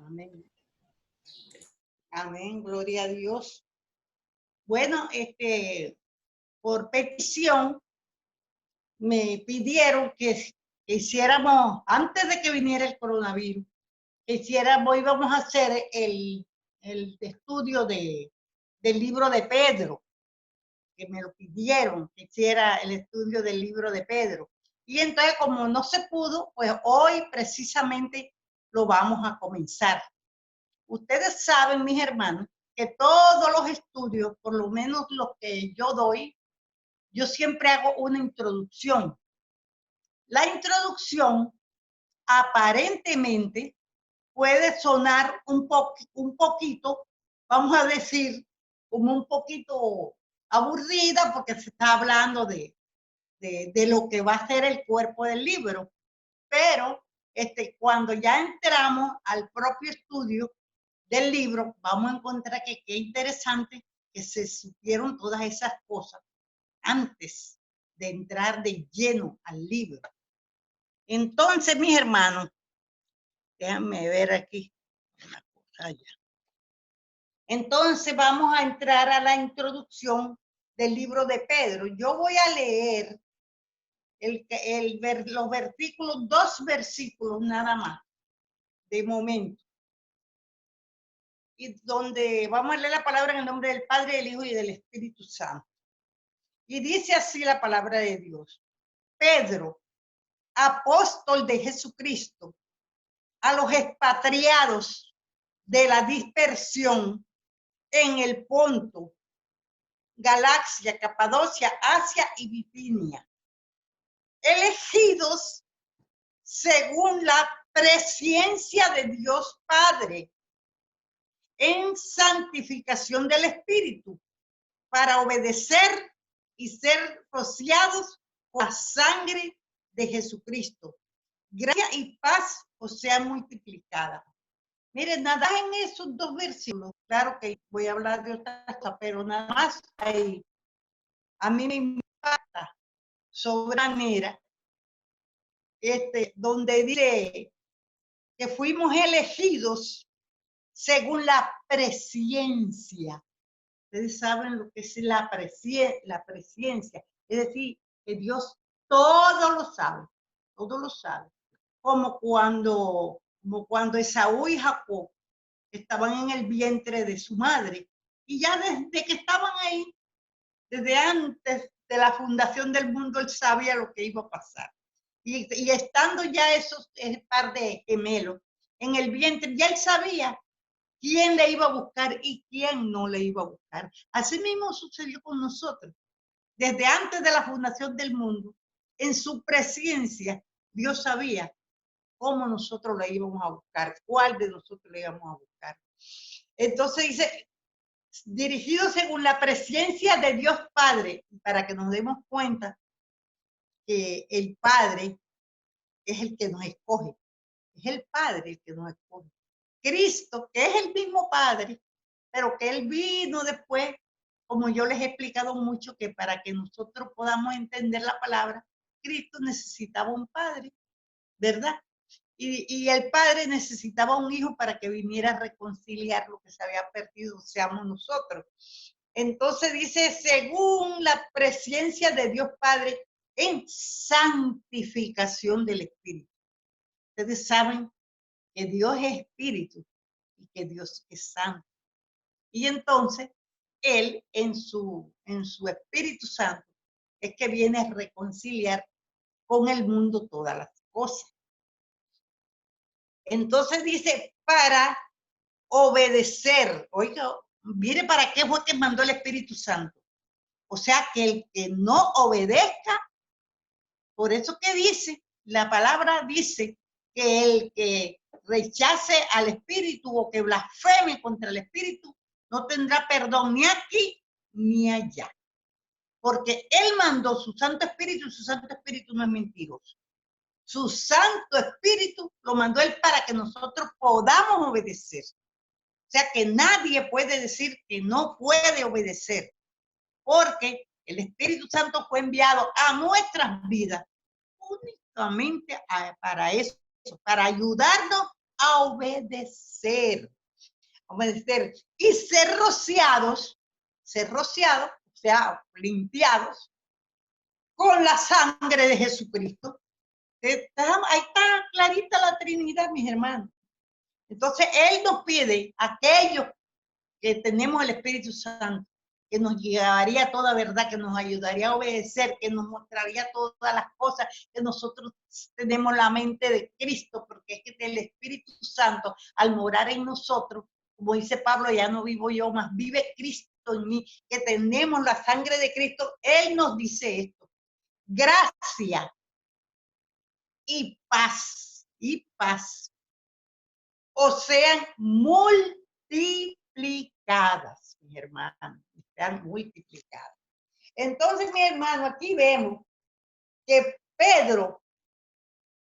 Amén. Amén, gloria a Dios. Bueno, por petición me pidieron que hiciéramos, antes de que viniera el coronavirus, íbamos a hacer el estudio del libro de Pedro, que me lo pidieron, que hiciera el estudio del libro de Pedro. Y entonces, como no se pudo, pues hoy precisamente lo vamos a comenzar. Ustedes saben, mis hermanos, que todos los estudios, por lo menos los que yo doy, yo siempre hago una introducción. La introducción aparentemente puede sonar un poquito, vamos a decir, como un poquito aburrida porque se está hablando de lo que va a ser el cuerpo del libro. Pero cuando ya entramos al propio estudio del libro, vamos a encontrar que qué interesante que se supieron todas esas cosas antes de entrar de lleno al libro. Entonces, mis hermanos, déjenme ver aquí una cosa ya. Entonces, vamos a entrar a la introducción del libro de Pedro. Yo voy a leer los versículos, 2 versículos nada más, de momento. Y donde vamos a leer la palabra en el nombre del Padre, del Hijo y del Espíritu Santo. Y dice así la palabra de Dios. Pedro, apóstol de Jesucristo, a los expatriados de la dispersión en el Ponto, Galacia, Capadocia, Asia y Bitinia, elegidos según la presciencia de Dios Padre, en santificación del Espíritu, para obedecer y ser rociados con la sangre de Jesucristo. Gracia y paz os sean multiplicadas. Miren, nada en esos 2 versículos, claro que voy a hablar de otra cosa, pero nada más ahí, a mí me impacta sobremanera, donde dice que fuimos elegidos según la presciencia. Ustedes saben lo que es la presciencia, es decir, que Dios todo lo sabe, todo lo sabe. Como cuando Esaú y Jacob estaban en el vientre de su madre, y ya desde que estaban ahí, desde antes de la fundación del mundo, él sabía lo que iba a pasar. Y estando ya esos par de gemelos en el vientre, ya él sabía quién le iba a buscar y quién no le iba a buscar. Así mismo sucedió con nosotros. Desde antes de la fundación del mundo, en su presencia, Dios sabía cómo nosotros le íbamos a buscar, cuál de nosotros le íbamos a buscar. Entonces dice, dirigido según la presencia de Dios Padre, para que nos demos cuenta que el Padre es el que nos escoge, es el Padre el que nos escoge. Cristo, que es el mismo Padre, pero que Él vino después, como yo les he explicado mucho, que para que nosotros podamos entender la palabra, Cristo necesitaba un Padre, ¿verdad? Y el Padre necesitaba un Hijo para que viniera a reconciliar lo que se había perdido, seamos nosotros. Entonces dice, según la presencia de Dios Padre, en santificación del Espíritu. Ustedes saben que Dios es Espíritu y que Dios es Santo. Y entonces, Él en su Espíritu Santo es que viene a reconciliar con el mundo todas las cosas. Entonces dice, para obedecer. Oiga, mire para qué fue que mandó el Espíritu Santo. O sea, que el que no obedezca, por eso que dice, la palabra dice que el que rechace al Espíritu o que blasfeme contra el Espíritu, no tendrá perdón ni aquí ni allá. Porque Él mandó su Santo Espíritu y su Santo Espíritu no es mentiroso. Su Santo Espíritu lo mandó Él para que nosotros podamos obedecer. O sea que nadie puede decir que no puede obedecer, porque el Espíritu Santo fue enviado a nuestras vidas únicamente para eso, para ayudarnos a obedecer. Obedecer y ser rociados, o sea, limpiados con la sangre de Jesucristo. Ahí está clarita la Trinidad, mis hermanos. Entonces, Él nos pide a aquellos que tenemos el Espíritu Santo, que nos llevaría a toda verdad, que nos ayudaría a obedecer, que nos mostraría todas las cosas, que nosotros tenemos la mente de Cristo, porque es que el Espíritu Santo, al morar en nosotros, como dice Pablo, ya no vivo yo, más vive Cristo en mí, que tenemos la sangre de Cristo. Él nos dice esto: gracia y paz, o sean multiplicadas, mis hermanos, sean multiplicadas. Entonces, mi hermano, aquí vemos que Pedro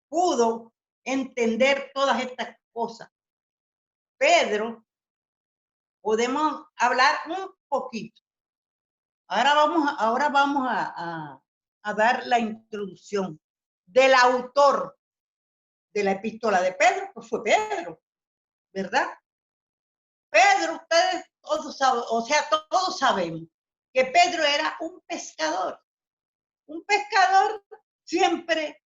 pudo entender todas estas cosas. Pedro, podemos hablar un poquito. Ahora vamos a dar la introducción del autor de la epístola de Pedro, que fue Pedro, ¿verdad? Pedro, ustedes todos saben, o sea, todos sabemos que Pedro era un pescador. Un pescador siempre,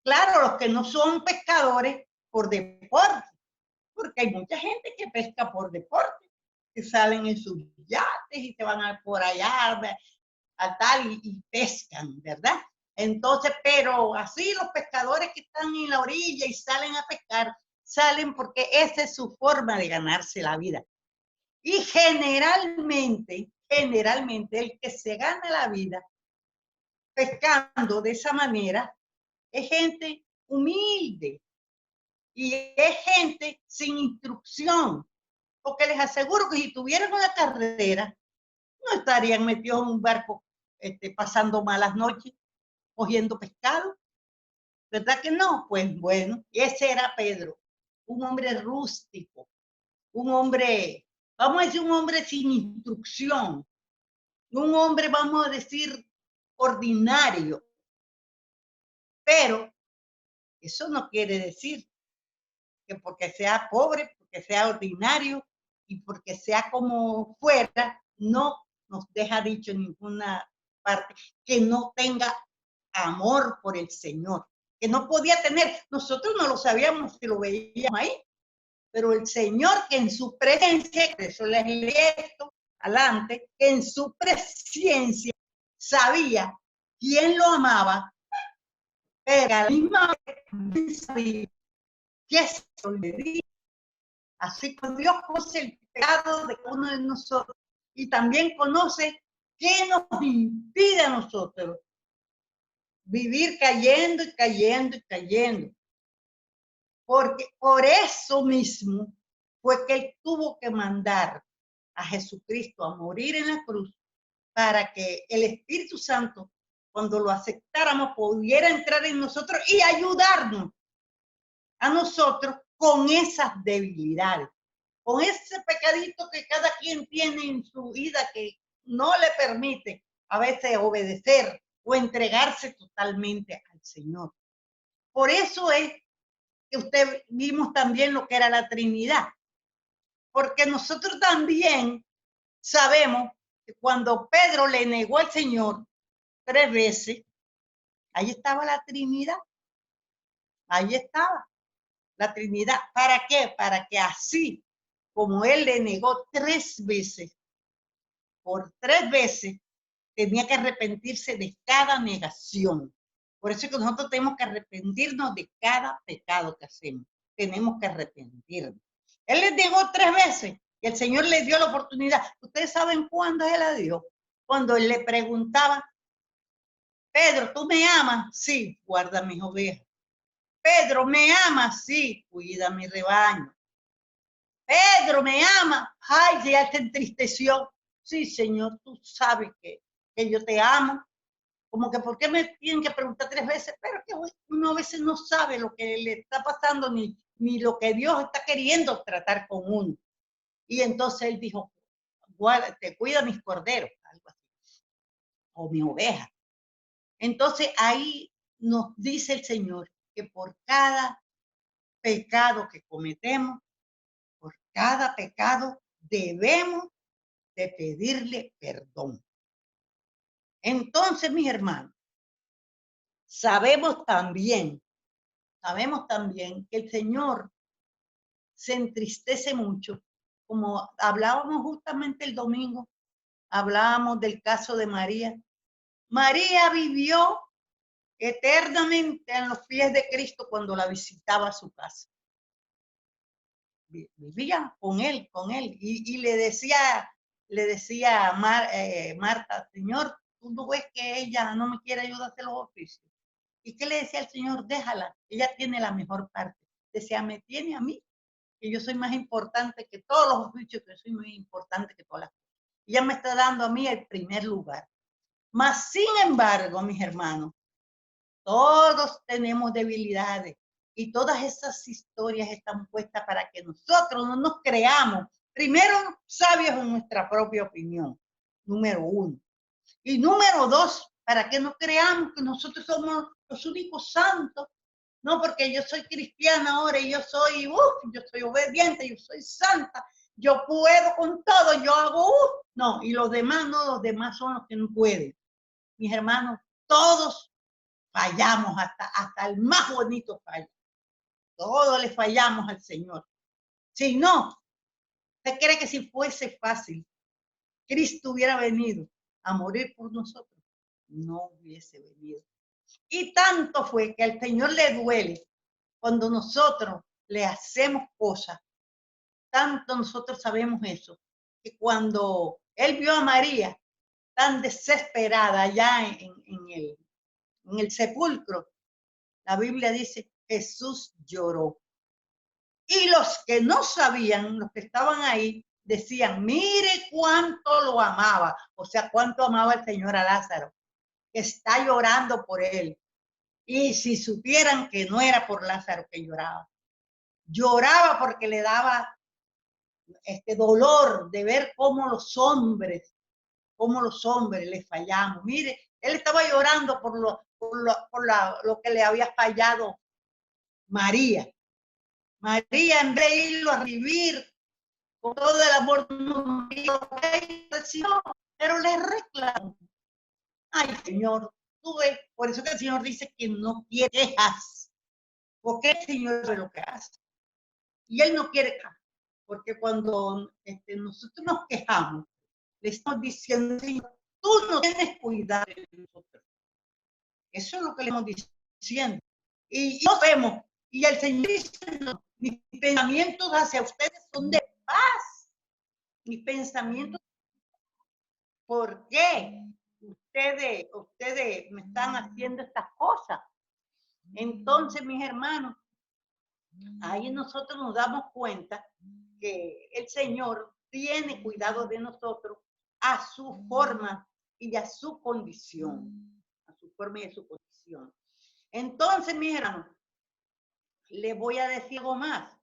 claro, los que no son pescadores por deporte, porque hay mucha gente que pesca por deporte, que salen en sus yates y se van por allá a tal y pescan, ¿verdad? Entonces, pero así los pescadores que están en la orilla y salen a pescar, salen porque esa es su forma de ganarse la vida. Y generalmente el que se gana la vida pescando de esa manera es gente humilde y es gente sin instrucción, porque les aseguro que si tuvieran una carrera, no estarían metidos en un barco pasando malas noches, cogiendo pescado, ¿verdad que no? Pues bueno, ese era Pedro, un hombre rústico, un hombre, vamos a decir, un hombre sin instrucción, un hombre, vamos a decir, ordinario, pero eso no quiere decir que porque sea pobre, porque sea ordinario y porque sea como fuera, no nos deja dicho en ninguna parte que no tenga amor por el Señor, que no podía tener. Nosotros no lo sabíamos si lo veíamos ahí, pero el Señor, que en su presencia, que eso les leí esto adelante, que en su presencia sabía quién lo amaba, pero a la misma vez sabía que eso le di. Así que Dios conoce el pecado de cada uno de nosotros y también conoce qué nos impide a nosotros vivir cayendo y cayendo y cayendo. Porque por eso mismo fue que Él tuvo que mandar a Jesucristo a morir en la cruz para que el Espíritu Santo, cuando lo aceptáramos, pudiera entrar en nosotros y ayudarnos a nosotros con esas debilidades, con ese pecadito que cada quien tiene en su vida que no le permite a veces obedecer o entregarse totalmente al Señor. Por eso es que usted vimos también lo que era la Trinidad, porque nosotros también sabemos que cuando Pedro le negó al Señor 3 veces, ahí estaba la Trinidad, ahí estaba la Trinidad. ¿Para qué? Para que así como él le negó 3 veces, por 3 veces tenía que arrepentirse de cada negación. Por eso es que nosotros tenemos que arrepentirnos de cada pecado que hacemos. Tenemos que arrepentirnos. Él les negó 3 veces y el Señor le dio la oportunidad. ¿Ustedes saben cuándo Él la dio? Cuando Él le preguntaba: Pedro, ¿tú me amas? Sí, guarda mis ovejas. Pedro, ¿me amas? Sí, cuida mi rebaño. Pedro, ¿me ama? Ay, ya se entristeció. Sí, Señor, tú sabes que yo te amo. Como que, ¿por qué me tienen que preguntar 3 veces? Pero que uno a veces no sabe lo que le está pasando ni lo que Dios está queriendo tratar con uno. Y entonces él dijo: te cuida mis corderos, algo así, o mi oveja. Entonces ahí nos dice el Señor que por cada pecado que cometemos, por cada pecado debemos de pedirle perdón. Entonces, mis hermanos, sabemos también que el Señor se entristece mucho, como hablábamos justamente el domingo, hablábamos del caso de María. María vivió eternamente en los pies de Cristo cuando la visitaba a su casa. Vivía con él, y le decía Marta, Señor, tú no ves que ella no me quiere ayudar a hacer los oficios. ¿Y qué le decía el Señor? Déjala, ella tiene la mejor parte. Decía, me tiene a mí, que yo soy más importante que todos los oficios, que soy muy importante que todas las cosas. Ella me está dando a mí el primer lugar. Mas, sin embargo, mis hermanos, todos tenemos debilidades y todas esas historias están puestas para que nosotros no nos creamos, primero, sabios en nuestra propia opinión, número uno. Y número dos, para que no creamos que nosotros somos los únicos santos. No, porque yo soy cristiana ahora y yo soy obediente, yo soy santa, yo puedo con todo, yo hago, no, y los demás no, los demás son los que no pueden. Mis hermanos, todos fallamos, hasta el más bonito falla. Todos le fallamos al Señor. Si no, ¿usted cree que si fuese fácil, Cristo hubiera venido a morir por nosotros? No hubiese venido. Y tanto fue que al Señor le duele cuando nosotros le hacemos cosas. Tanto nosotros sabemos eso, que cuando Él vio a María tan desesperada allá en el sepulcro, la Biblia dice, Jesús lloró. Y los que no sabían, los que estaban ahí, decían, mire cuánto lo amaba, o sea, cuánto amaba el Señor a Lázaro, que está llorando por él. Y si supieran que no era por Lázaro que lloraba, lloraba porque le daba dolor de ver cómo los hombres le fallamos. Mire, él estaba llorando por lo que le había fallado María. María, en vez de irlo a vivir con todo el amor, pero le reclamó. Ay, Señor, tú ves, por eso que el Señor dice que no quiere quejas, porque el Señor sabe lo que hace. Y Él no quiere quejas, porque cuando nosotros nos quejamos, le estamos diciendo, Señor, tú no tienes cuidado de nosotros. Eso es lo que le estamos diciendo. Y nos vemos, y el Señor dice, no, mis pensamientos hacia ustedes son de paz. Mis pensamientos, ¿por qué ustedes me están haciendo estas cosas? Entonces, mis hermanos, ahí nosotros nos damos cuenta que el Señor tiene cuidado de nosotros a su forma y a su condición. A su forma y a su condición. Entonces, mis hermanos, les voy a decir algo más.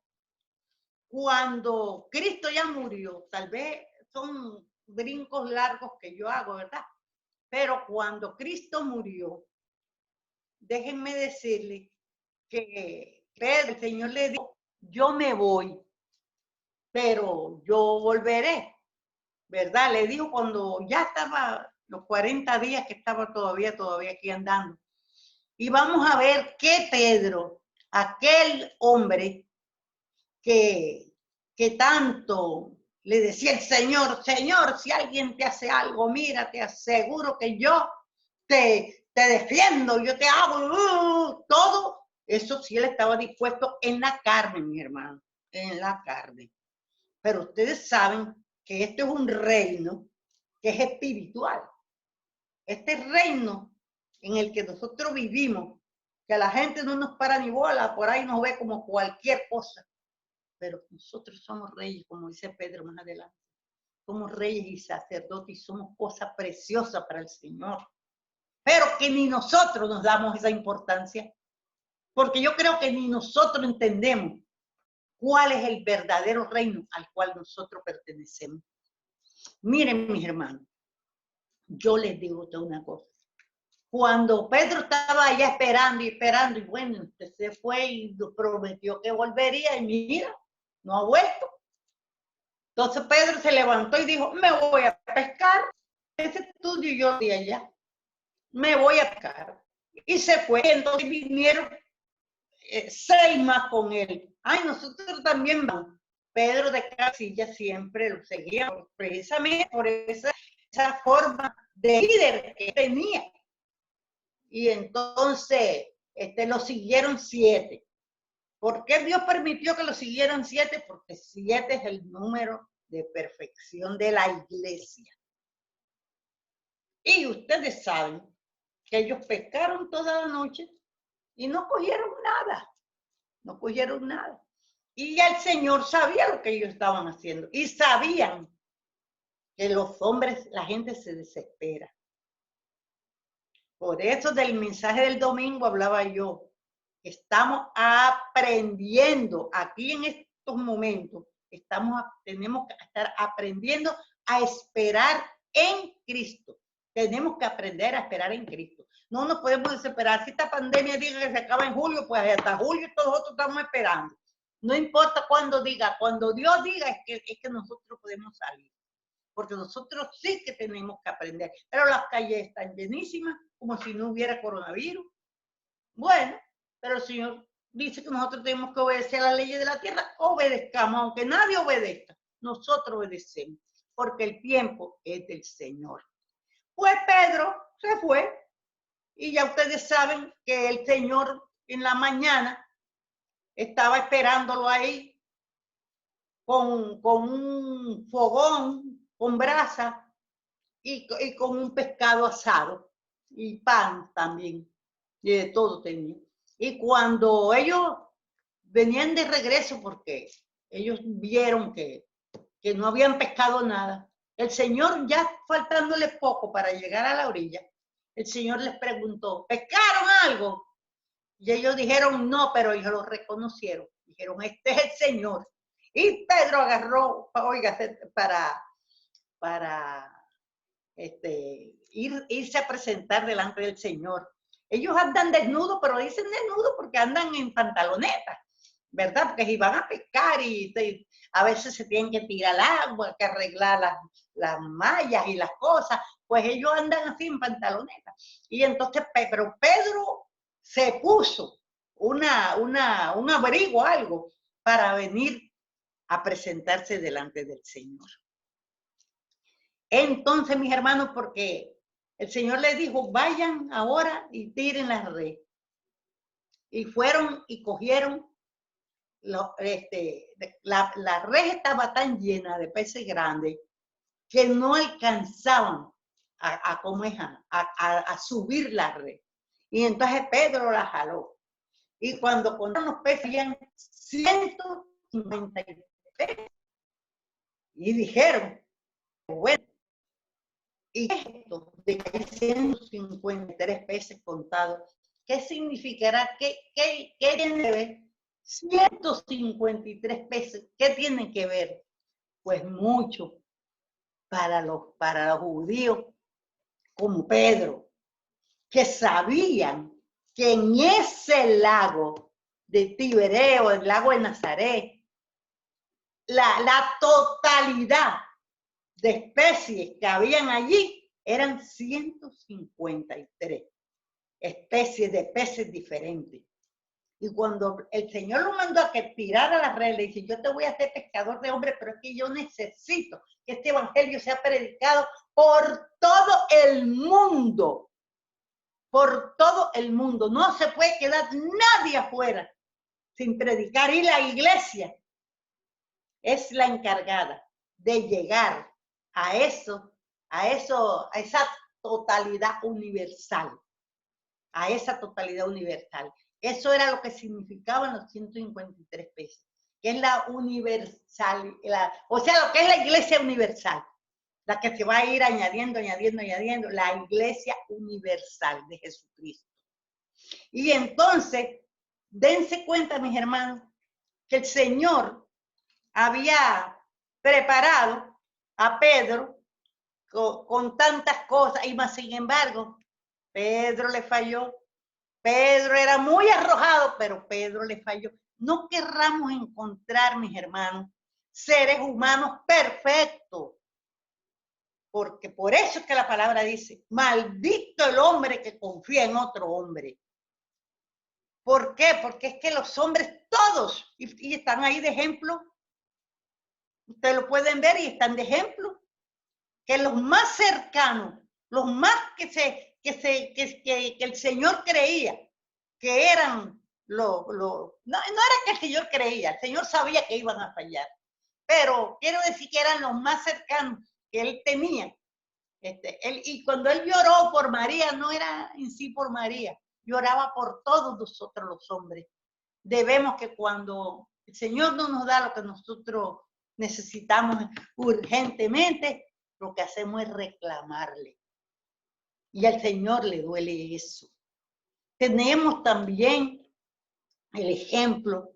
Cuando Cristo ya murió, tal vez son brincos largos que yo hago, ¿verdad? Pero cuando Cristo murió, déjenme decirle que Pedro, el Señor le dijo, yo me voy, pero yo volveré, ¿verdad? Le dijo cuando ya estaba los 40 días que estaba todavía aquí andando. Y vamos a ver qué Pedro, aquel hombre que tanto le decía el Señor, Señor, si alguien te hace algo, mira, te aseguro que yo te defiendo, yo te hago todo. Eso sí, él estaba dispuesto en la carne, mi hermano, en la carne. Pero ustedes saben que este es un reino que es espiritual. Este reino en el que nosotros vivimos, que a la gente no nos para ni bola, por ahí nos ve como cualquier cosa. Pero nosotros somos reyes, como dice Pedro más adelante. Somos reyes y sacerdotes y somos cosas preciosas para el Señor. Pero que ni nosotros nos damos esa importancia, porque yo creo que ni nosotros entendemos cuál es el verdadero reino al cual nosotros pertenecemos. Miren, mis hermanos, yo les digo una cosa. Cuando Pedro estaba allá esperando y bueno, usted se fue y prometió que volvería y mira, no ha vuelto. Entonces Pedro se levantó y dijo, me voy a pescar. Ese estudio yo de allá, me voy a pescar. Y se fue, entonces vinieron 6 más con él. Ay, nosotros también vamos. Pedro de Casilla siempre lo seguía, precisamente por esa forma de líder que tenía. Y entonces lo siguieron 7. ¿Por qué Dios permitió que lo siguieran 7? Porque 7 es el número de perfección de la iglesia. Y ustedes saben que ellos pescaron toda la noche y no cogieron nada. No cogieron nada. Y el Señor sabía lo que ellos estaban haciendo. Y sabían que los hombres, la gente se desespera. Por eso del mensaje del domingo hablaba yo. Estamos aprendiendo aquí en estos momentos. Tenemos que estar aprendiendo a esperar en Cristo. Tenemos que aprender a esperar en Cristo. No nos podemos desesperar. Si esta pandemia diga que se acaba en julio, pues hasta julio todos nosotros estamos esperando. No importa cuándo diga, cuando Dios diga es que nosotros podemos salir. Porque nosotros sí que tenemos que aprender. Pero las calles están llenísimas, como si no hubiera coronavirus. Bueno, pero el Señor dice que nosotros tenemos que obedecer a las leyes de la tierra. Obedezcamos, aunque nadie obedezca. Nosotros obedecemos, porque el tiempo es del Señor. Pues Pedro se fue, y ya ustedes saben que el Señor en la mañana estaba esperándolo ahí con un fogón, con brasa y con un pescado asado y pan también, y de todo tenía. Y cuando ellos venían de regreso, porque ellos vieron que no habían pescado nada, el Señor, ya faltándole poco para llegar a la orilla, el Señor les preguntó, ¿pescaron algo? Y ellos dijeron no, pero ellos lo reconocieron. Dijeron, este es el Señor. Y Pedro agarró, oiga, para irse a presentar delante del Señor. Ellos andan desnudos, pero dicen desnudos porque andan en pantalonetas, ¿verdad? Porque si van a pescar y a veces se tienen que tirar al agua, que arreglar las mallas y las cosas, pues ellos andan así en pantalonetas. Y entonces, pero Pedro se puso un abrigo, algo, para venir a presentarse delante del Señor. Entonces, mis hermanos, porque el Señor les dijo, vayan ahora y tiren la red. Y fueron y cogieron, la red estaba tan llena de peces grandes que no alcanzaban a subir la red. Y entonces Pedro la jaló. Y cuando contaron los peces, habían 153 peces. Y dijeron, bueno, ¿y esto de que hay 153 peces contados? ¿Qué significará? ¿Qué tiene que ver? 153 peces, ¿qué tienen que ver? Pues mucho para los judíos como Pedro, que sabían que en ese lago de Tibereo, el lago de Nazaret, la totalidad de especies que habían allí eran 153 especies de peces diferentes. Y cuando el Señor lo mandó a que tirara la red, le dice, yo te voy a hacer pescador de hombres, pero es que yo necesito que este evangelio sea predicado por todo el mundo. Por todo el mundo. No se puede quedar nadie afuera sin predicar. Y la iglesia es la encargada de llegar a esa totalidad universal. A esa totalidad universal. Eso era lo que significaban los 153 peces, que es la universal, o sea, lo que es la iglesia universal, la que se va a ir añadiendo, la iglesia universal de Jesucristo. Y entonces, dense cuenta, mis hermanos, que el Señor había preparado a Pedro con tantas cosas, y más sin embargo, Pedro le falló. Pedro era muy arrojado, pero Pedro le falló. No querramos encontrar, mis hermanos, seres humanos perfectos. Porque por eso es que la palabra dice, maldito el hombre que confía en otro hombre. ¿Por qué? Porque es que los hombres todos, y están ahí de ejemplo, ustedes lo pueden ver y están de ejemplo, que los más cercanos, los más que el Señor creía que eran no era que el Señor creía, el Señor sabía que iban a fallar, pero quiero decir que eran los más cercanos que él tenía. Y cuando él lloró por María, no era en sí por María, lloraba por todos nosotros los hombres. Debemos que cuando el Señor no nos da lo que nosotros necesitamos urgentemente, lo que hacemos es reclamarle. Y al Señor le duele eso. Tenemos también el ejemplo.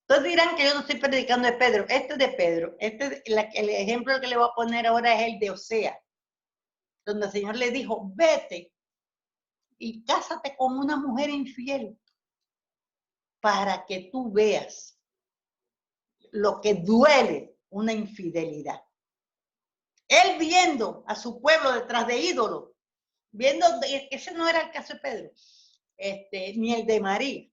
Entonces dirán que yo no estoy predicando de Pedro. Este es de Pedro. El ejemplo que le voy a poner ahora es el de Osea, donde el Señor le dijo, vete y cásate con una mujer infiel para que tú veas lo que duele una infidelidad. Él viendo a su pueblo detrás de ídolos, viendo, ese no era el caso de Pedro, ni el de María,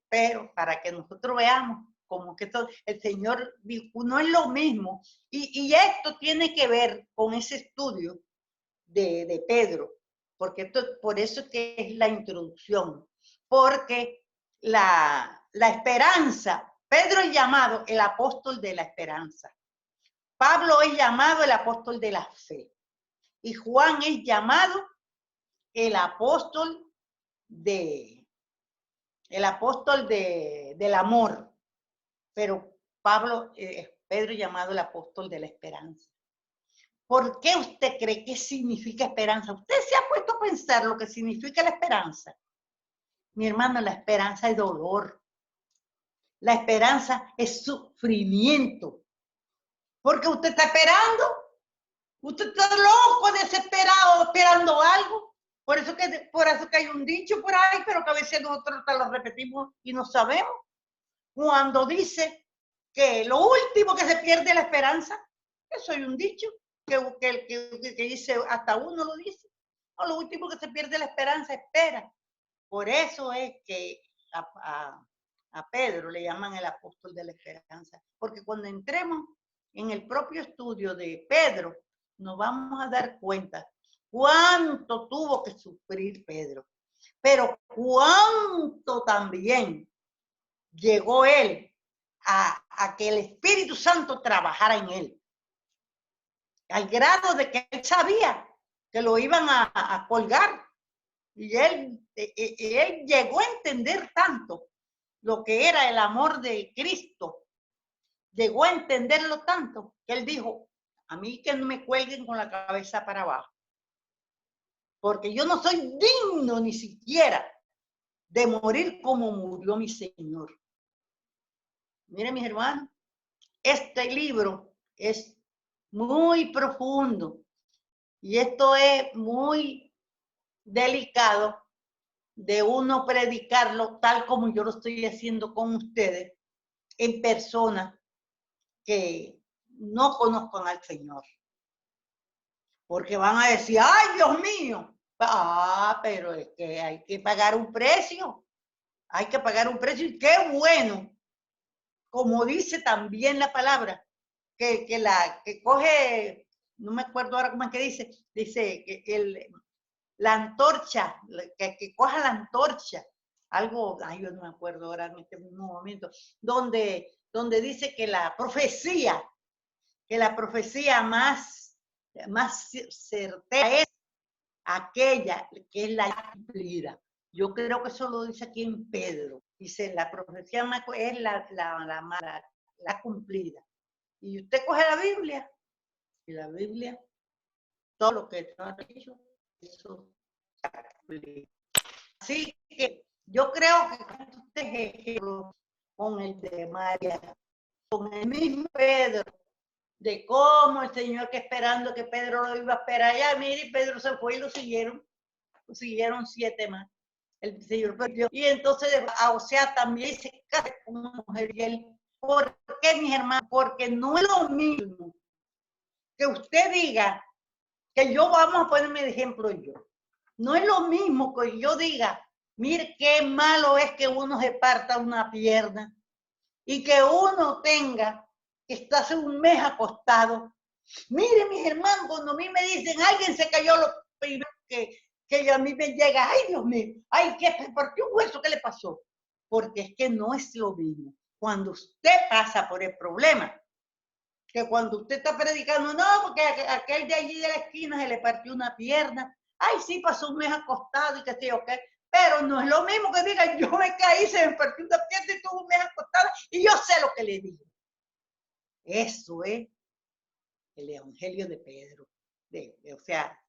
pero para que nosotros veamos como que todo, el Señor dijo, no es lo mismo, y esto tiene que ver con ese estudio de Pedro, porque por eso es que es la introducción, porque la esperanza, Pedro es llamado el apóstol de la esperanza, Pablo es llamado el apóstol de la fe, y Juan es llamado el apóstol del amor, pero Pedro llamado el apóstol de la esperanza. ¿Por qué usted cree que significa esperanza? ¿Usted se ha puesto a pensar lo que significa la esperanza? Mi hermano, la esperanza es dolor. La esperanza es sufrimiento. Porque usted está esperando. Usted está loco, desesperado, esperando algo. Por eso que hay un dicho por ahí, pero que a veces nosotros lo repetimos y no sabemos. Cuando dice que lo último que se pierde es la esperanza, eso hay un dicho que dice, hasta uno lo dice. No, lo último que se pierde es la esperanza, espera. Por eso es que a Pedro le llaman el apóstol de la esperanza. Porque cuando entremos en el propio estudio de Pedro, nos vamos a dar cuenta cuánto tuvo que sufrir Pedro, pero cuánto también llegó él a que el Espíritu Santo trabajara en él, al grado de que él sabía que lo iban a colgar, y él llegó a entender tanto lo que era el amor de Cristo, llegó a entenderlo tanto, que él dijo, a mí que no me cuelguen con la cabeza para abajo, porque yo no soy digno ni siquiera de morir como murió mi Señor. Miren, mis hermanos, este libro es muy profundo y esto es muy delicado de uno predicarlo tal como yo lo estoy haciendo con ustedes en personas que no conozcan al Señor. Porque van a decir, ¡ay, Dios mío! Pero es que hay que pagar un precio. Hay que pagar un precio y qué bueno, como dice también la palabra, que coge, no me acuerdo ahora cómo es que dice que la antorcha, que coja la antorcha, algo, ay, yo no me acuerdo ahora en este mismo momento, donde dice que la profecía más certera es aquella que es la cumplida. Yo creo que eso lo dice aquí en Pedro. Dice, la profecía más es la cumplida. Y usted coge la Biblia, y la Biblia, todo lo que está dicho, eso está cumplido. Así que yo creo que con estos ejemplos, con el de María, con el mismo Pedro, de cómo el Señor que esperando que Pedro lo iba a esperar allá, mire, Pedro se fue y lo siguieron. siguieron 7 más. El Señor perdió. Y entonces, o sea, también se casa con una mujer y él. ¿Por qué, mis hermanos? Porque no es lo mismo que usted diga, que yo, vamos a ponerme de ejemplo yo. No es lo mismo que yo diga, mire qué malo es que uno se parta una pierna y que uno tenga que estar hace un mes acostado. Mire, mis hermanos, cuando a mí me dicen, alguien se cayó, lo primero que a mí me llega, ay, Dios mío, ay, ¿por qué un hueso? ¿Qué le pasó? Porque es que no es lo mismo cuando usted pasa por el problema que cuando usted está predicando, no, porque aquel de allí de la esquina se le partió una pierna, ay, sí, pasó un mes acostado y que sí, ok, pero no es lo mismo que digan, yo me caí, se me partió una pierna y tuve un mes acostado y yo sé lo que le digo. Eso es el Evangelio de Pedro, o sea,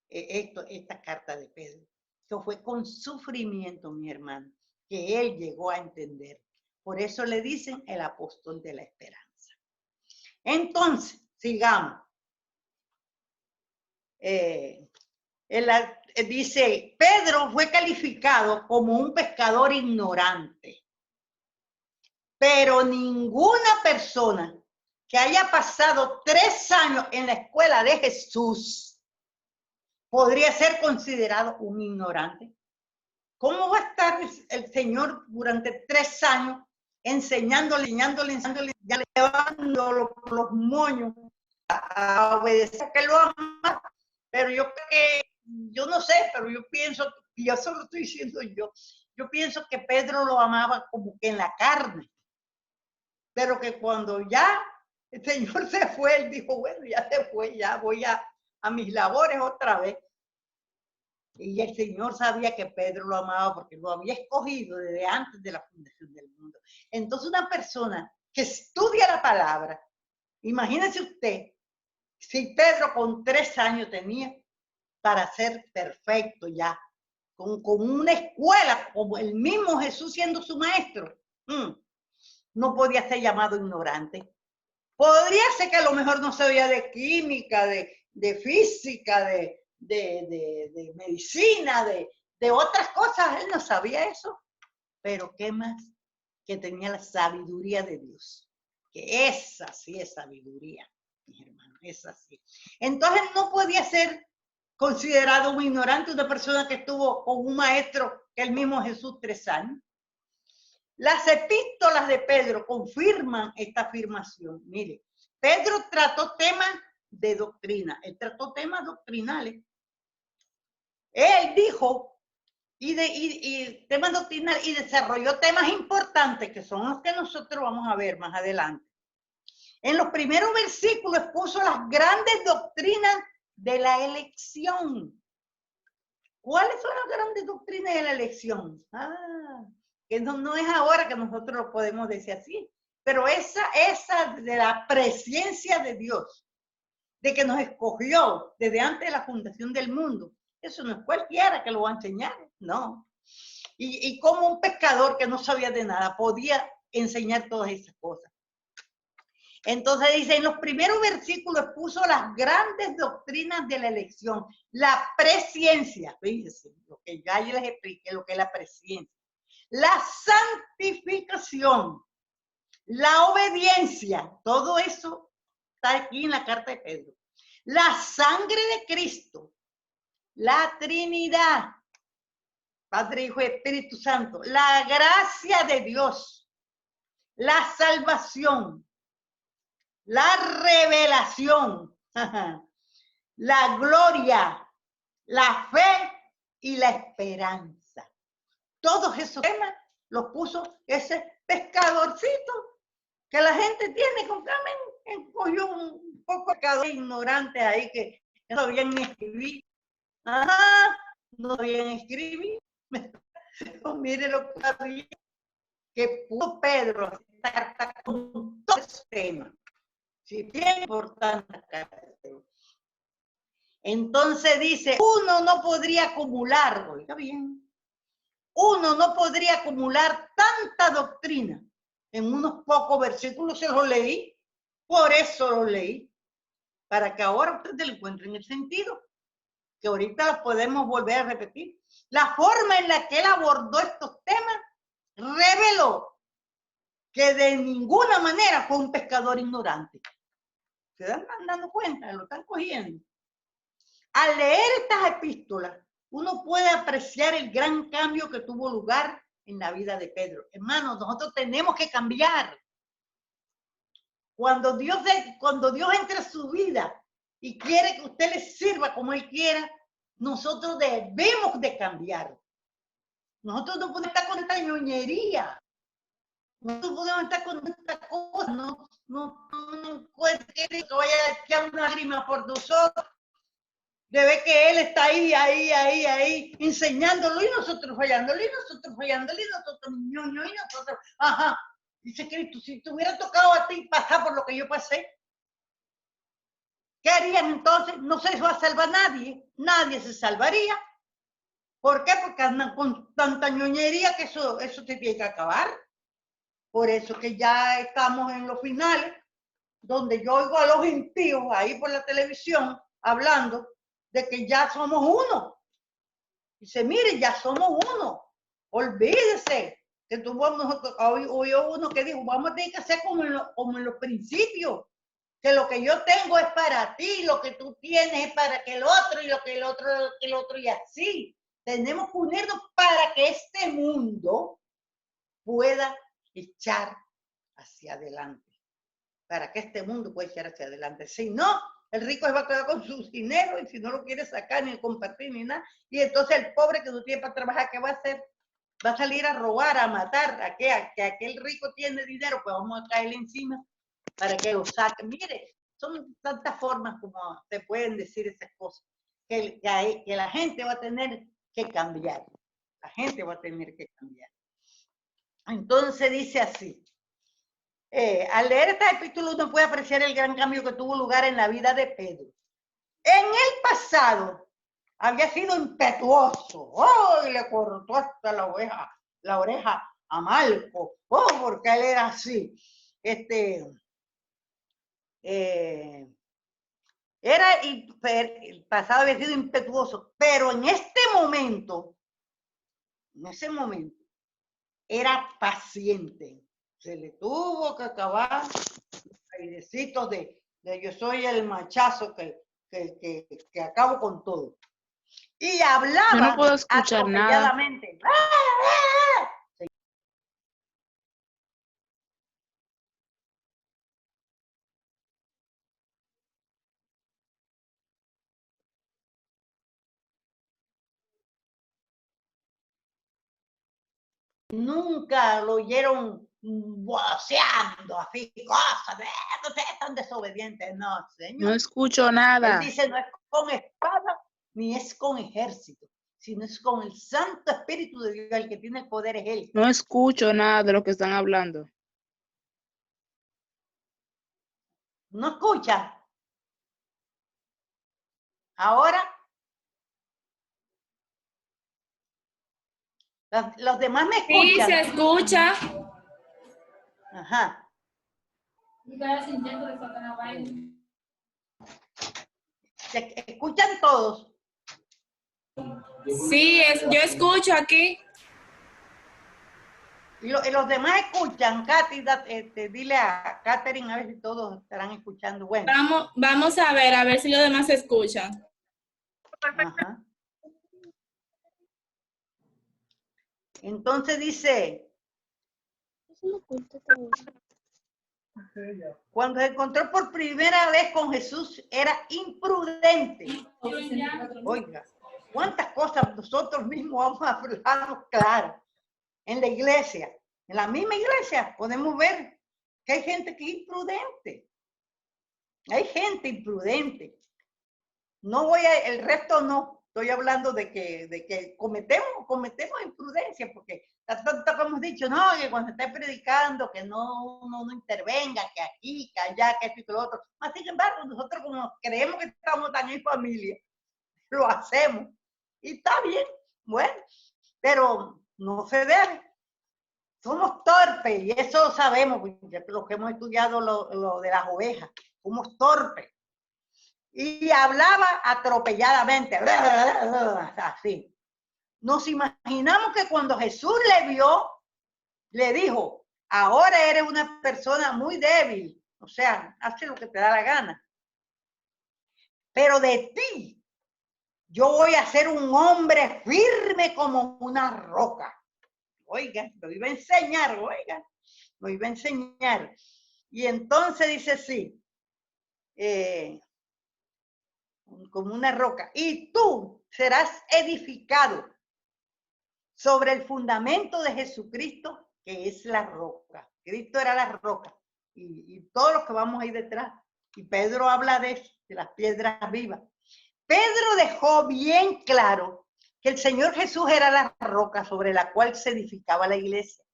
esta carta de Pedro, que fue con sufrimiento, mi hermano, que él llegó a entender. Por eso le dicen el apóstol de la esperanza. Entonces, sigamos. Dice, Pedro fue calificado como un pescador ignorante, pero ninguna persona que haya pasado 3 años en la escuela de Jesús podría ser considerado un ignorante. ¿Cómo va a estar el Señor durante 3 años enseñándole, ya llevándolo por los moños a obedecer, que lo ama? Pero yo creo que, yo no sé, pero yo pienso, y eso lo estoy diciendo yo pienso que Pedro lo amaba como que en la carne, pero que cuando ya el Señor se fue, él dijo, bueno, ya se fue, ya voy a mis labores otra vez. Y el Señor sabía que Pedro lo amaba porque lo había escogido desde antes de la fundación del mundo. Entonces, una persona que estudia la palabra, imagínese usted, si Pedro con 3 años tenía para ser perfecto ya, con una escuela, como el mismo Jesús siendo su maestro, no podía ser llamado ignorante. Podría ser que a lo mejor no sabía de química, de física, de medicina, de otras cosas, él no sabía eso, pero ¿qué más? Que tenía la sabiduría de Dios, que esa sí es sabiduría, mis hermanos, esa sí. Entonces no podía ser considerado un ignorante, una persona que estuvo con un maestro, que el mismo Jesús, 3 años. Las epístolas de Pedro confirman esta afirmación. Mire, Pedro trató temas de doctrina, él trató temas doctrinales. Él dijo y temas doctrinales y desarrolló temas importantes que son los que nosotros vamos a ver más adelante. En los primeros versículos expuso las grandes doctrinas de la elección. ¿Cuáles son las grandes doctrinas de la elección? Que no es ahora que nosotros lo podemos decir así, pero esa de la presencia de Dios, de que nos escogió desde antes de la fundación del mundo, eso no es cualquiera que lo va a enseñar, no. Y como un pescador que no sabía de nada podía enseñar todas esas cosas. Entonces dice, en los primeros versículos puso las grandes doctrinas de la elección, la presciencia, fíjense, lo que ya yo les expliqué, lo que es la presciencia, la santificación, la obediencia, todo eso está aquí en la carta de Pedro, la sangre de Cristo, la Trinidad, Padre, Hijo y Espíritu Santo, la gracia de Dios, la salvación, la revelación, la gloria, la fe y la esperanza. Todos esos temas los puso ese pescadorcito que la gente tiene con Carmen, cogió un poco de pescador ignorante ahí que no sabían ni escribir. No sabían escribir. Mire lo que había, que puso Pedro con todo ese tema. Sí, bien importante. Entonces dice, uno no podría acumular, oiga bien, uno no podría acumular tanta doctrina en unos pocos versículos. Se los leí, por eso lo leí, para que ahora ustedes le encuentren el sentido. que ahorita los podemos volver a repetir. La forma en la que él abordó estos temas reveló que de ninguna manera fue un pescador ignorante. ¿Se están dando cuenta? Lo están cogiendo. Al leer estas epístolas, uno puede apreciar el gran cambio que tuvo lugar en la vida de Pedro. Hermanos, nosotros tenemos que cambiar. Cuando Dios entra en su vida y quiere que usted le sirva como Él quiera, nosotros debemos de cambiar. Nosotros no podemos estar con esta ñoñería. Nosotros podemos estar con esta cosa. No puede querer que vaya a echar una lágrima por nosotros. De ver que Él está ahí, enseñándolo y nosotros fallándolo, y nosotros ñoño, y nosotros, ajá. Dice Cristo, si te hubiera tocado a ti pasar por lo que yo pasé, ¿qué harían entonces? No se va a salvar nadie, nadie se salvaría. ¿Por qué? Porque andan con tanta ñoñería que eso te tiene que acabar. Por eso que ya estamos en los finales, donde yo oigo a los impíos ahí por la televisión hablando de que ya somos uno. Dice, mire, ya somos uno. Olvídese que hoy uno que dijo, vamos a tener que hacer como en los principios, que lo que yo tengo es para ti, lo que tú tienes es para que el otro, y lo que el otro, y así. Tenemos que unirnos para que este mundo pueda echar hacia adelante. Para que este mundo pueda echar hacia adelante. Si no, el rico se va a quedar con sus dinero y si no lo quiere sacar ni compartir ni nada. Y entonces el pobre que no tiene para trabajar, ¿qué va a hacer? Va a salir a robar, a matar, a que aquel rico tiene dinero, pues vamos a caerle encima para que lo saque. Mire, son tantas formas como se pueden decir esas cosas, que la gente va a tener que cambiar. La gente va a tener que cambiar. Entonces dice así. Al leer este capítulo uno puede apreciar el gran cambio que tuvo lugar en la vida de Pedro. En el pasado había sido impetuoso. ¡Oh! Y le cortó hasta la oreja a Malco. ¡Oh! Porque él era así. El pasado había sido impetuoso, pero en ese momento, era paciente. Se le tuvo que acabar los airecitos de yo soy el machazo que acabo con todo. Y hablaba yo no puedo escuchar nada. atropelladamente. Nunca lo oyeron voceando así, cosas, ustedes están desobedientes. No, señor. No escucho nada. Él dice, no es con espada, ni es con ejército, sino es con el Santo Espíritu de Dios, el que tiene el poder es Él. No escucho nada de lo que están hablando. ¿No escucha? Ahora, los demás me escuchan. Sí, se escucha. Ajá. ¿Se escuchan todos? Sí, yo escucho aquí. Y los demás escuchan. Katy, dile a Catherine a ver si todos estarán escuchando. Bueno. Vamos a ver si los demás escuchan. Ajá. Entonces dice, cuando se encontró por primera vez con Jesús, era imprudente. Oiga, ¿cuántas cosas nosotros mismos vamos a hablar claro? En la iglesia, en la misma iglesia, podemos ver que hay gente que es imprudente. Hay gente imprudente. No el resto no. Estoy hablando de que cometemos imprudencia, porque tanto que hemos dicho, no, que cuando esté predicando, que uno no intervenga, que aquí, que allá, que esto y que lo otro. Mas, sin embargo, nosotros como creemos que estamos tan en familia, lo hacemos. Y está bien, bueno, pero no se debe. Somos torpes, y eso lo sabemos, los que hemos estudiado lo de las ovejas. Somos torpes. y hablaba atropelladamente, así. Nos imaginamos que cuando Jesús le vio, le dijo, ahora eres una persona muy débil, o sea, hace lo que te da la gana. Pero de ti, yo voy a ser un hombre firme como una roca. Oiga, lo iba a enseñar, oiga, lo iba a enseñar. Y entonces dice sí, como una roca. Y tú serás edificado sobre el fundamento de Jesucristo, que es la roca. Cristo era la roca. Y todos los que vamos ahí detrás. Y Pedro habla de eso, de las piedras vivas. Pedro dejó bien claro que el Señor Jesús era la roca sobre la cual se edificaba la iglesia.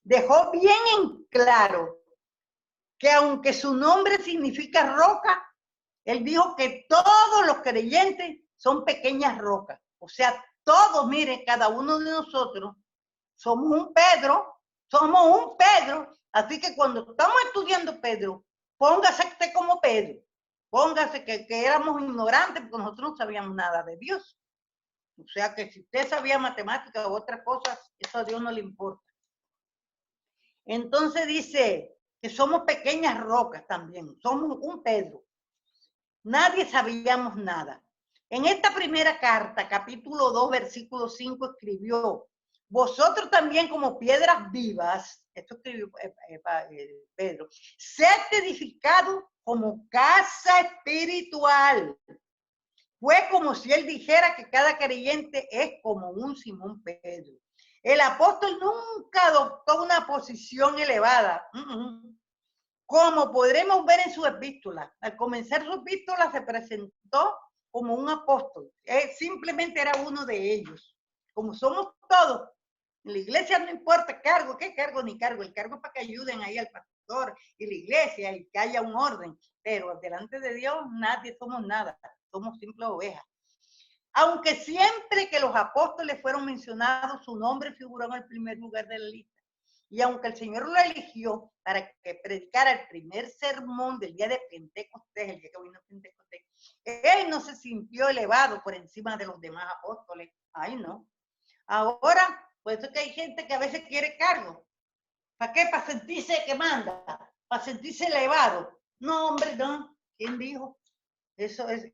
Dejó bien en claro que aunque su nombre significa roca, él dijo que todos los creyentes son pequeñas rocas. O sea, todos, mire, cada uno de nosotros somos un Pedro, Así que cuando estamos estudiando Pedro, póngase usted como Pedro. Póngase que éramos ignorantes porque nosotros no sabíamos nada de Dios. O sea que si usted sabía matemáticas u otras cosas, eso a Dios no le importa. Entonces dice que somos pequeñas rocas también, somos un Pedro. Nadie sabíamos nada. En esta primera carta, capítulo 2, versículo 5, escribió, vosotros también como piedras vivas, esto escribió Pedro, sed edificados como casa espiritual. Fue como si él dijera que cada creyente es como un Simón Pedro. El apóstol nunca adoptó una posición elevada. Como podremos ver en su epístola, al comenzar su epístola se presentó como un apóstol. Simplemente era uno de ellos. Como somos todos, en la iglesia no importa cargo, qué cargo ni cargo. El cargo es para que ayuden ahí al pastor y la iglesia y que haya un orden. Pero delante de Dios nadie somos nada, somos simples ovejas. Aunque siempre que los apóstoles fueron mencionados, su nombre figuró en el primer lugar de la lista. Y aunque el Señor lo eligió para que predicara el primer sermón del día de Pentecostés, el día que vino Pentecostés, él no se sintió elevado por encima de los demás apóstoles. Ay, no. Ahora, por eso que hay gente que a veces quiere cargo. ¿Para qué? Para sentirse que manda, para sentirse elevado. No, hombre, no. ¿Quién dijo? Eso es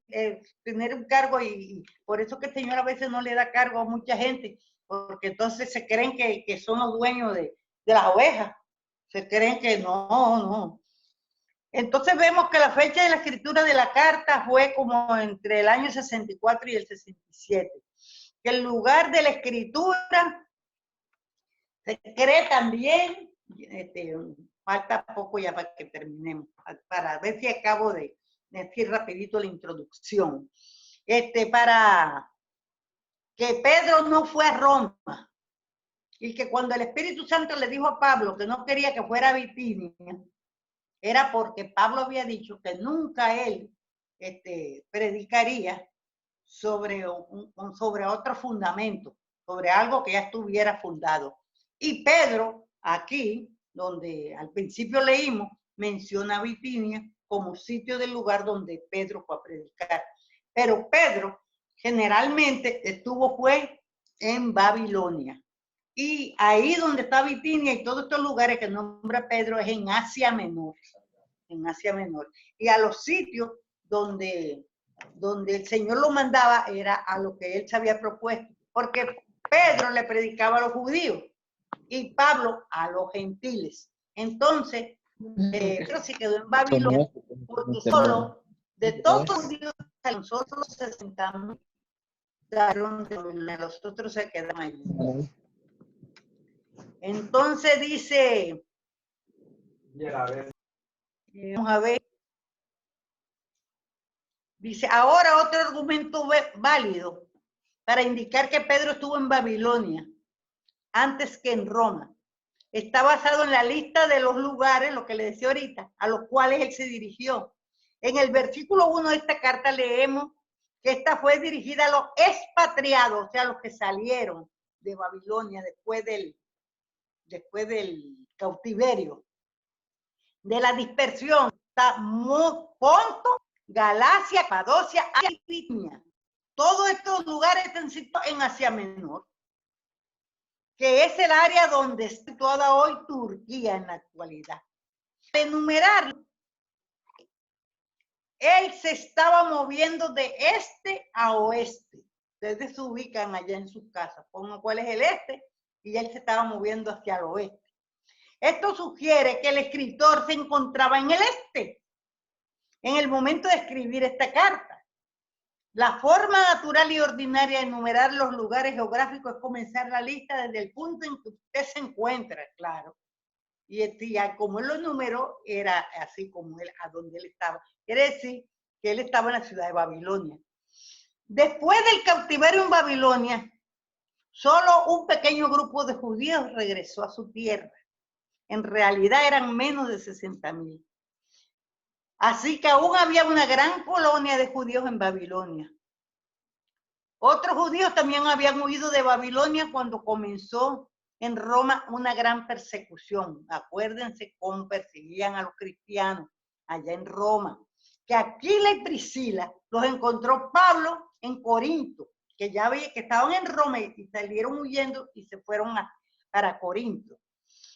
tener un cargo y por eso que el Señor a veces no le da cargo a mucha gente, porque entonces se creen que son los dueños de las ovejas. Se creen que no. Entonces vemos que la fecha de la escritura de la carta fue como entre el año 64 y el 67. Que el lugar de la escritura se cree también, falta poco ya para que terminemos, para ver si acabo de decir rapidito la introducción. Para que Pedro no fue a Roma y que cuando el Espíritu Santo le dijo a Pablo que no quería que fuera a Bitinia, era porque Pablo había dicho que nunca él predicaría sobre otro fundamento, sobre algo que ya estuviera fundado. Y Pedro, aquí, donde al principio leímos, menciona a Bitinia como sitio del lugar donde Pedro fue a predicar. Pero Pedro generalmente fue en Babilonia. Y ahí donde está Bitinia y todos estos lugares que nombra Pedro es en Asia Menor. En Asia Menor. Y a los sitios donde el Señor lo mandaba era a lo que él se había propuesto. Porque Pedro le predicaba a los judíos y Pablo a los gentiles. Entonces, Pedro se quedó en Babilonia porque solo de todos los judíos a nosotros 60,000 los otros se quedan allí. Entonces dice, vamos a ver, dice, ahora otro argumento válido para indicar que Pedro estuvo en Babilonia antes que en Roma. Está basado en la lista de los lugares, lo que le decía ahorita, a los cuales él se dirigió. En el versículo 1 de esta carta leemos que esta fue dirigida a los expatriados, o sea, a los que salieron de Babilonia después del cautiverio, de la dispersión. Está Ponto, Galacia, Capadocia, Asia y Bitinia. Todos estos lugares están situados en Asia Menor, que es el área donde está situada hoy Turquía en la actualidad. Para enumerarlo, él se estaba moviendo de este a oeste. Ustedes se ubican allá en sus casas, pongan cuál es el este, y él se estaba moviendo hacia el oeste. Esto sugiere que el escritor se encontraba en el este, en el momento de escribir esta carta. La forma natural y ordinaria de enumerar los lugares geográficos es comenzar la lista desde el punto en que usted se encuentra, claro. Y como él lo enumeró, era así como él, a donde él estaba. Quiere decir que él estaba en la ciudad de Babilonia. Después del cautiverio en Babilonia, solo un pequeño grupo de judíos regresó a su tierra. En realidad eran menos de 60,000. Así que aún había una gran colonia de judíos en Babilonia. Otros judíos también habían huido de Babilonia cuando comenzó en Roma una gran persecución. Acuérdense cómo perseguían a los cristianos allá en Roma. Que Aquila y Priscila los encontró Pablo en Corinto, que ya veía que estaban en Roma y salieron huyendo y se fueron para Corinto.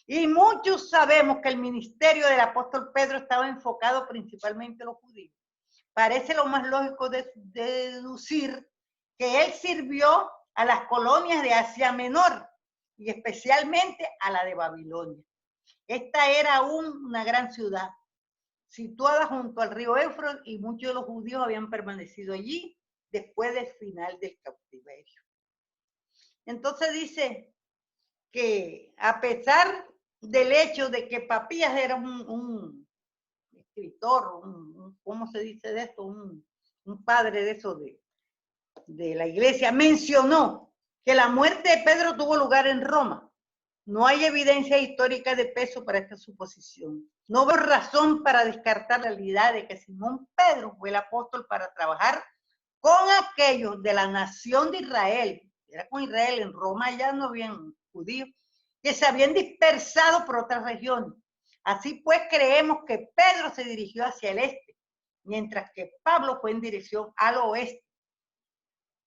Y muchos sabemos que el ministerio del apóstol Pedro estaba enfocado principalmente a los judíos. Parece lo más lógico de deducir que él sirvió a las colonias de Asia Menor y especialmente a la de Babilonia. Esta era una gran ciudad situada junto al río Éufrates y muchos de los judíos habían permanecido allí después del final del cautiverio. Entonces dice que a pesar del hecho de que Papías era un escritor, ¿cómo se dice de esto? Un padre de eso de la iglesia, mencionó que la muerte de Pedro tuvo lugar en Roma. No hay evidencia histórica de peso para esta suposición. No veo razón para descartar la realidad de que Simón Pedro fue el apóstol para trabajar con aquellos de la nación de Israel. Era con Israel, en Roma ya no habían judíos, que se habían dispersado por otras regiones. Así pues, creemos que Pedro se dirigió hacia el este, mientras que Pablo fue en dirección al oeste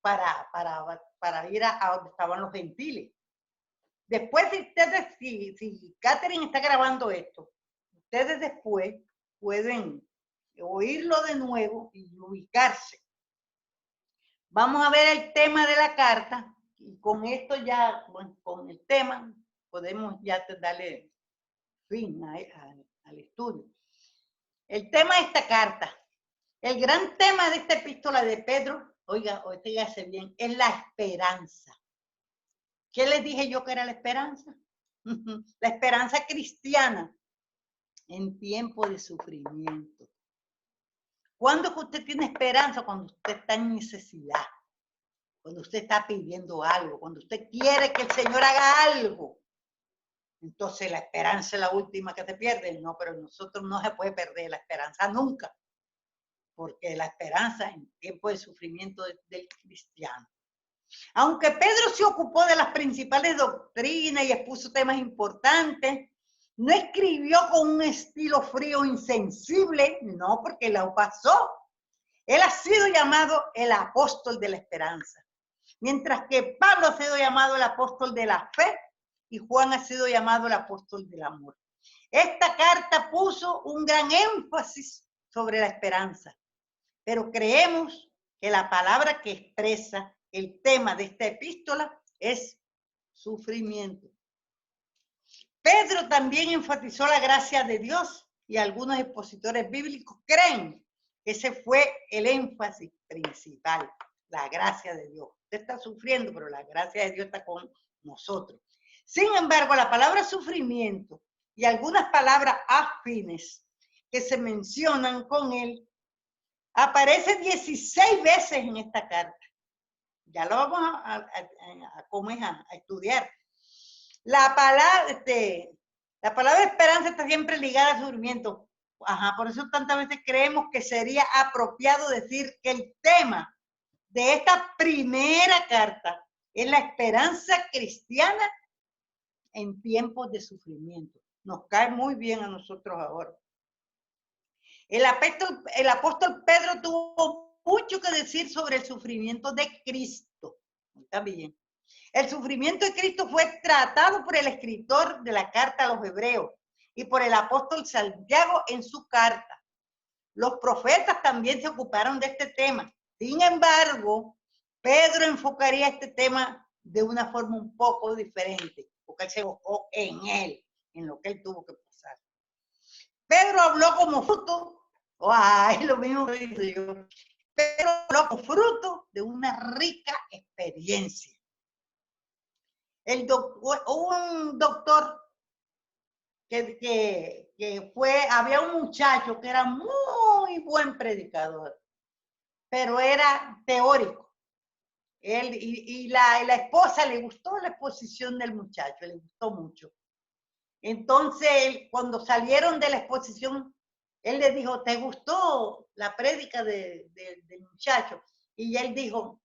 para ir a donde estaban los gentiles. Después, si Catherine está grabando esto, ustedes después pueden oírlo de nuevo y ubicarse. Vamos a ver el tema de la carta y con esto ya, bueno, con el tema, podemos ya darle fin al estudio. El tema de esta carta, el gran tema de esta epístola de Pedro, oígase bien, es la esperanza. ¿Qué les dije yo que era la esperanza? La esperanza cristiana en tiempo de sufrimiento. ¿Cuándo es que usted tiene esperanza? Cuando usted está en necesidad, cuando usted está pidiendo algo, cuando usted quiere que el Señor haga algo. Entonces la esperanza es la última que se pierde. No, pero nosotros no se puede perder la esperanza nunca, porque la esperanza en tiempo de sufrimiento del cristiano. Aunque Pedro se ocupó de las principales doctrinas y expuso temas importantes, no escribió con un estilo frío, insensible, no, porque lo pasó. Él ha sido llamado el apóstol de la esperanza, mientras que Pablo ha sido llamado el apóstol de la fe y Juan ha sido llamado el apóstol del amor. Esta carta puso un gran énfasis sobre la esperanza, pero creemos que la palabra que expresa el tema de esta epístola es sufrimiento. Pedro también enfatizó la gracia de Dios y algunos expositores bíblicos creen que ese fue el énfasis principal, la gracia de Dios. Usted está sufriendo, pero la gracia de Dios está con nosotros. Sin embargo, la palabra sufrimiento y algunas palabras afines que se mencionan con él aparece 16 veces en esta carta. Ya lo vamos a estudiar. La palabra esperanza está siempre ligada al sufrimiento. Por eso tantas veces creemos que sería apropiado decir que el tema de esta primera carta es la esperanza cristiana en tiempos de sufrimiento. Nos cae muy bien a nosotros ahora. El apóstol Pedro tuvo mucho que decir sobre el sufrimiento de Cristo. Está bien. El sufrimiento de Cristo fue tratado por el escritor de la carta a los hebreos y por el apóstol Santiago en su carta. Los profetas también se ocuparon de este tema. Sin embargo, Pedro enfocaría este tema de una forma un poco diferente, porque él se enfocó en él, en lo que él tuvo que pasar. Pedro habló como fruto, es lo mismo que dice yo. Pedro habló como fruto de una rica experiencia. Un doctor había un muchacho que era muy buen predicador, pero era teórico. Él y la esposa le gustó la exposición del muchacho, le gustó mucho. Entonces, cuando salieron de la exposición, él le dijo, ¿te gustó la prédica del muchacho? Y él dijo,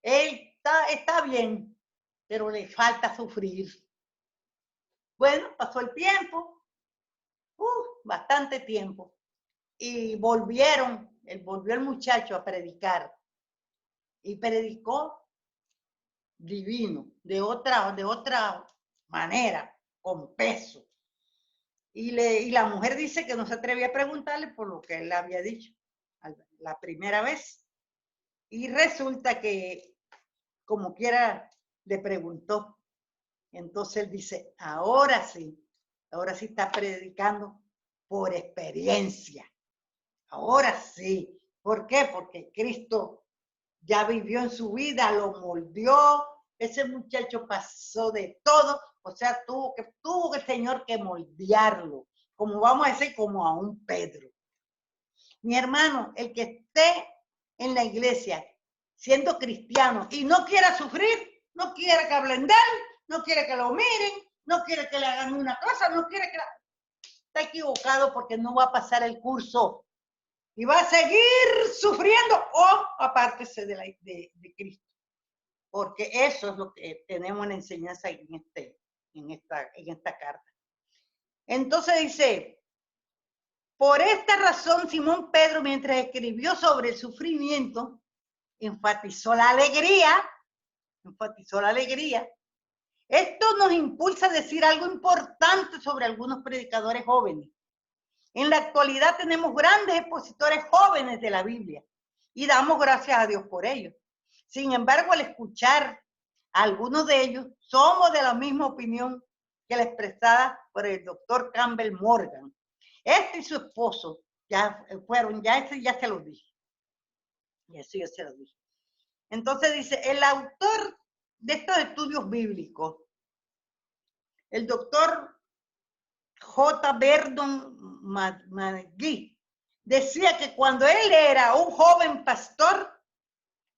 él está bien, pero le falta sufrir. Bueno, pasó el tiempo, bastante tiempo, y volvió el muchacho a predicar, y predicó divino, de otra manera, con peso. Y la mujer dice que no se atrevía a preguntarle por lo que él le había dicho la primera vez. Y resulta que, como quiera, le preguntó. Entonces él dice, ahora sí está predicando por experiencia. Ahora sí. ¿Por qué? Porque Cristo ya vivió en su vida, lo moldeó. Ese muchacho pasó de todo. O sea, tuvo el Señor que moldearlo. Como vamos a decir, como a un Pedro. Mi hermano, el que esté en la iglesia siendo cristiano y no quiera sufrir, no quiere que hablen de él, no quiere que lo miren, no quiere que le hagan una cosa, no quiere que está equivocado porque no va a pasar el curso y va a seguir sufriendo o apártese de Cristo. Porque eso es lo que tenemos en la enseñanza en esta carta. Entonces dice, por esta razón Simón Pedro, mientras escribió sobre el sufrimiento, enfatizó la alegría. Esto nos impulsa a decir algo importante sobre algunos predicadores jóvenes. En la actualidad tenemos grandes expositores jóvenes de la Biblia y damos gracias a Dios por ello. Sin embargo, al escuchar a algunos de ellos, somos de la misma opinión que la expresada por el doctor Campbell Morgan. Este y su esposo ya se los dije. Y eso ya se los dije. Entonces dice, el autor de estos estudios bíblicos, el doctor J. Verdon McGee, decía que cuando él era un joven pastor,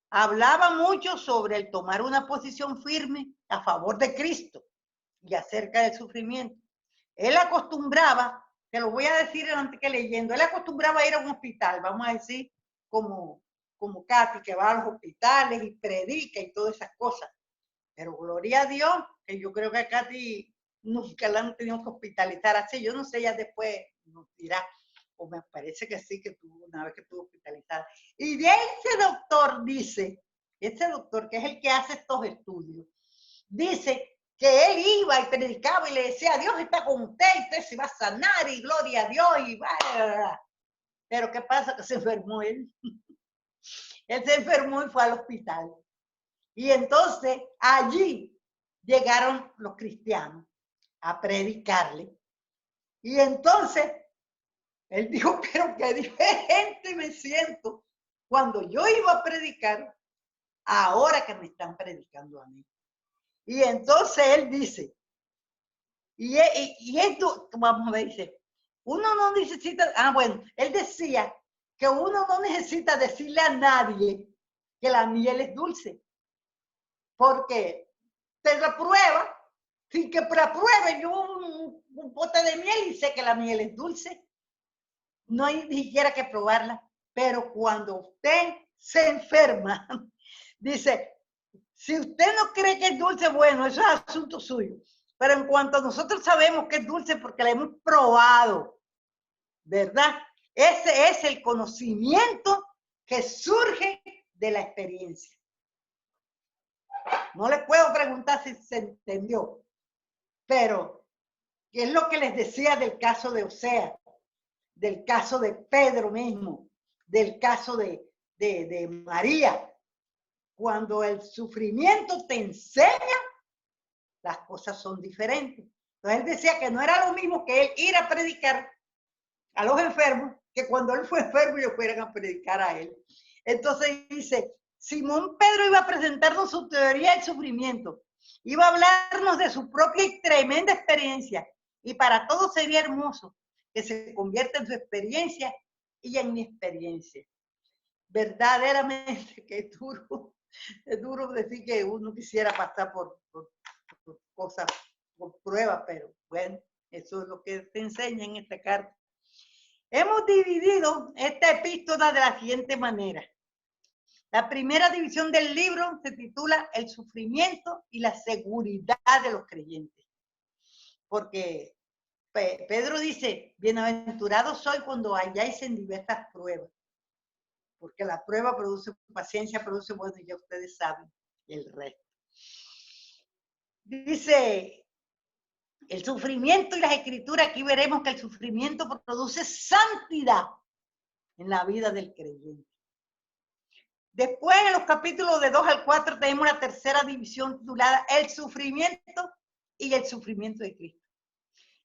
hablaba mucho sobre el tomar una posición firme a favor de Cristo y acerca del sufrimiento. Él acostumbraba, te lo voy a decir antes que leyendo, él acostumbraba a ir a un hospital, vamos a decir, como Katy, que va a los hospitales y predica y todas esas cosas. Pero gloria a Dios, que yo creo que a Katy nunca la han tenido que hospitalizar así. Yo no sé, ella después nos dirá, o me parece que sí, que tuvo una vez que estuvo hospitalizada. Y de ese doctor dice, ese doctor que es el que hace estos estudios, dice que él iba y predicaba y le decía, Dios está con usted se va a sanar y gloria a Dios y va. Pero ¿qué pasa? Que se enfermó él. Él se enfermó y fue al hospital. Y entonces allí llegaron los cristianos a predicarle. Y entonces él dijo, pero qué diferente me siento cuando yo iba a predicar, ahora que me están predicando a mí. Y entonces él dice, y esto, vamos a ver, dice, uno no necesita, él decía que uno no necesita decirle a nadie que la miel es dulce, porque te la prueba, sin que la pruebe yo un pote de miel y sé que la miel es dulce. No hay ni siquiera que probarla, pero cuando usted se enferma, dice, si usted no cree que es dulce, bueno, eso es asunto suyo. Pero en cuanto nosotros sabemos que es dulce porque la hemos probado, ¿verdad? Ese es el conocimiento que surge de la experiencia. No les puedo preguntar si se entendió, pero ¿qué es lo que les decía del caso de Osea, del caso de Pedro mismo, del caso de María? Cuando el sufrimiento te enseña, las cosas son diferentes. Entonces él decía que no era lo mismo que él ir a predicar a los enfermos, que cuando él fue enfermo ellos fueran a predicar a él. Entonces dice, Simón Pedro iba a presentarnos su teoría del sufrimiento, iba a hablarnos de su propia y tremenda experiencia, y para todos sería hermoso que se convierta en su experiencia y en mi experiencia. Verdaderamente que es duro decir que uno quisiera pasar por cosas, por pruebas, pero bueno, eso es lo que te enseña en esta carta. Hemos dividido esta epístola de la siguiente manera. La primera división del libro se titula El sufrimiento y la seguridad de los creyentes. Porque Pedro dice, bienaventurados soy cuando halláis en diversas pruebas. Porque la prueba produce paciencia, produce bueno, y ya ustedes saben el resto. Dice, el sufrimiento y las escrituras, aquí veremos que el sufrimiento produce santidad en la vida del creyente. Después, en los capítulos de 2 al 4, tenemos la tercera división titulada El sufrimiento y el sufrimiento de Cristo.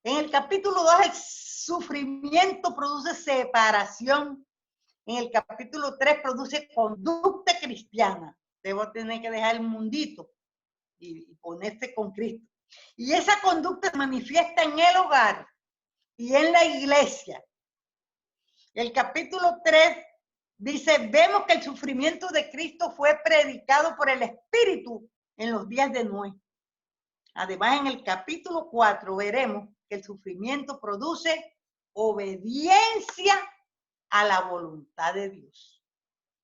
En el capítulo 2, el sufrimiento produce separación. En el capítulo 3, produce conducta cristiana. Debo tener que dejar el mundito y ponerse con Cristo. Y esa conducta se manifiesta en el hogar y en la iglesia. El capítulo 3 dice, vemos que el sufrimiento de Cristo fue predicado por el Espíritu en los días de Noé. Además, en el capítulo 4 veremos que el sufrimiento produce obediencia a la voluntad de Dios.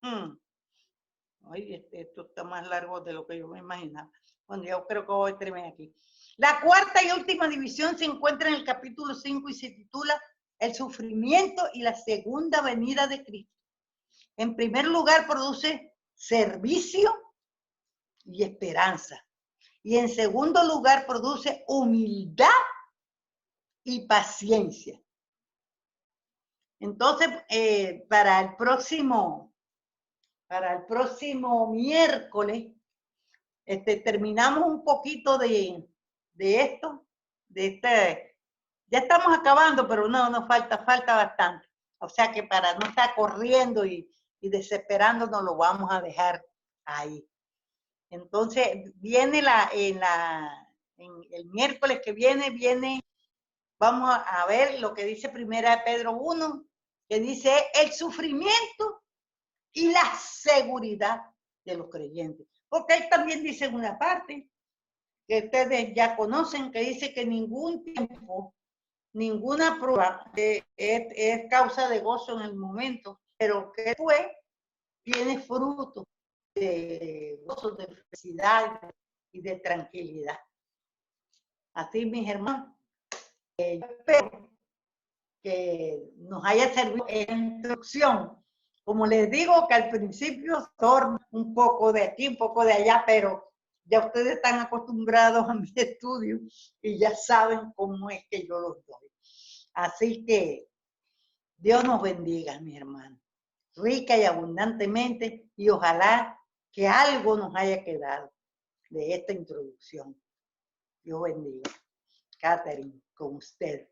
Ay, esto está más largo de lo que yo me imaginaba. Bueno, yo creo que voy a terminar aquí. La cuarta y última división se encuentra en el capítulo 5 y se titula El sufrimiento y la segunda venida de Cristo. En primer lugar, produce servicio y esperanza. Y en segundo lugar, produce humildad y paciencia. Entonces, para el próximo miércoles, terminamos un poquito de esto, ya estamos acabando, pero no, nos falta bastante. O sea que para no estar corriendo y desesperándonos, lo vamos a dejar ahí. Entonces, viene el miércoles que viene, vamos a ver lo que dice Primera de Pedro 1, que dice el sufrimiento y la seguridad de los creyentes. Porque él también dice en una parte, que ustedes ya conocen, que dice que ningún tiempo, ninguna prueba es causa de gozo en el momento, pero que después tiene fruto de gozo, de felicidad y de tranquilidad. Así, mis hermanos, yo espero que nos haya servido en instrucción. Como les digo, que al principio torna un poco de aquí, un poco de allá, pero ya ustedes están acostumbrados a mi estudio y ya saben cómo es que yo los doy. Así que Dios nos bendiga, mis hermanos, rica y abundantemente, y ojalá que algo nos haya quedado de esta introducción. Dios bendiga. Catherine, con usted.